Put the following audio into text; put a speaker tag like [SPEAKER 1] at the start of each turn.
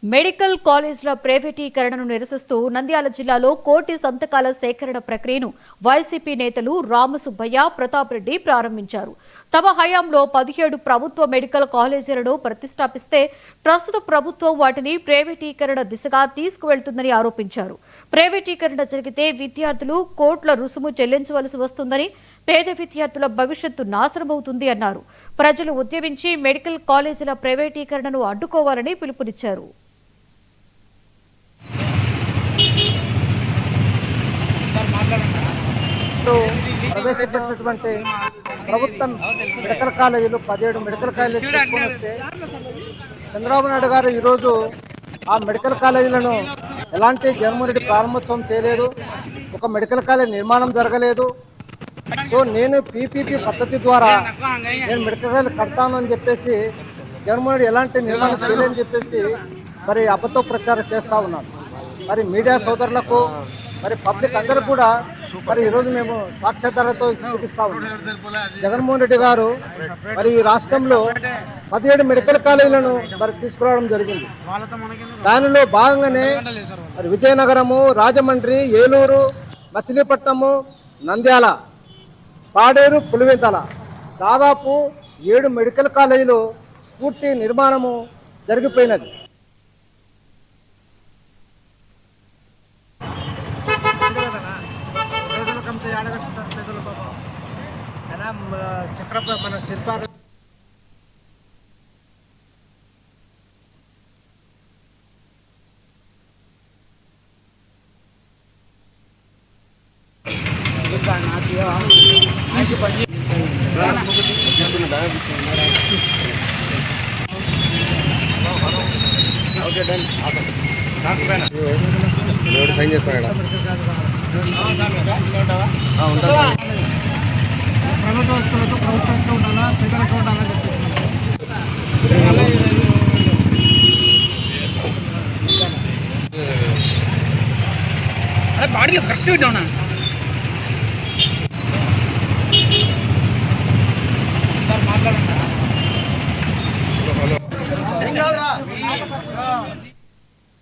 [SPEAKER 1] Medical కాలేజీల ప్రైవేటీకరణను నిరసిస్తూ నంద్యాల జిల్లాలో కోటి సంతకాల సేకరణ ప్రక్రియను వైసీపీ నేతలు రామసుబ్బయ్య, ప్రతాప్ రెడ్డి ప్రారంభించారు. తమ హయాంలో 17 ప్రభుత్వ మెడికల్ కాలేజీలను ప్రతిష్టాపిస్తే ప్రస్తుత ప్రభుత్వం వాటిని ప్రైవేటీకరణ దిశగా తీసుకువెళ్తుందని ఆరోపించారు. ప్రైవేటీకరణ జరిగితే విద్యార్థులు కోట్ల రుసుము చెల్లించవలసి వస్తుందని, పేద విద్యార్థుల భవిష్యత్తు నాశనమవుతుంది అన్నారు. ప్రజలు ఉద్యమించి మెడికల్ కాలేజీల ప్రైవేటీకరణను అడ్డుకోవాలని పిలుపునిచ్చారు.
[SPEAKER 2] ప్రవేశపెట్టినటువంటి ప్రభుత్వం మెడికల్ కాలేజీలు 17 మెడికల్ కాలేజీలు తీసుకొని వస్తే చంద్రబాబు నాయుడు గారు ఈరోజు ఆ మెడికల్ కాలేజీలను ఎలాంటి జగన్మోహన్ రెడ్డి ప్రారంభోత్సవం చేయలేదు, ఒక మెడికల్ కాలేజ్ నిర్మాణం జరగలేదు. సో నేను పీపీపీ పద్ధతి ద్వారా నేను మెడికల్ కాలేజ్ కడతాను అని చెప్పేసి జగన్మోహన్ రెడ్డి ఎలాంటి నిర్మాణం చేయలేదని చెప్పేసి మరి అబద్ధ ప్రచారం చేస్తూ ఉన్నాను. మరి మీడియా సోదరులకు మరి పబ్లిక్ అందరూ కూడా మరి ఈరోజు మేము సాక్ష్యాధారాలతో చూపిస్తా ఉన్నాం. జగన్మోహన్ రెడ్డి గారు మరి ఈ రాష్ట్రంలో 17 మెడికల్ కాలేజీలను మరి తీసుకురావడం జరిగింది. దానిలో భాగంగానే మరి విజయనగరము, రాజమండ్రి, ఏలూరు, మచిలీపట్నము, నంద్యాల, పాడేరు, పులివెందుల దాదాపు 7 మెడికల్ కాలేజీలు పూర్తి నిర్మాణము జరిగిపోయినది. చక్ర మన శిల్పాలు సైన్ చేస్తాడు. ప్రైవేట్ వస్తువులతో ప్రభుత్వంతో ఉండాలా, పేదలకు ఉండాలని చెప్పేసి
[SPEAKER 3] బాడీలో కరెక్ట్ పెట్టావునా.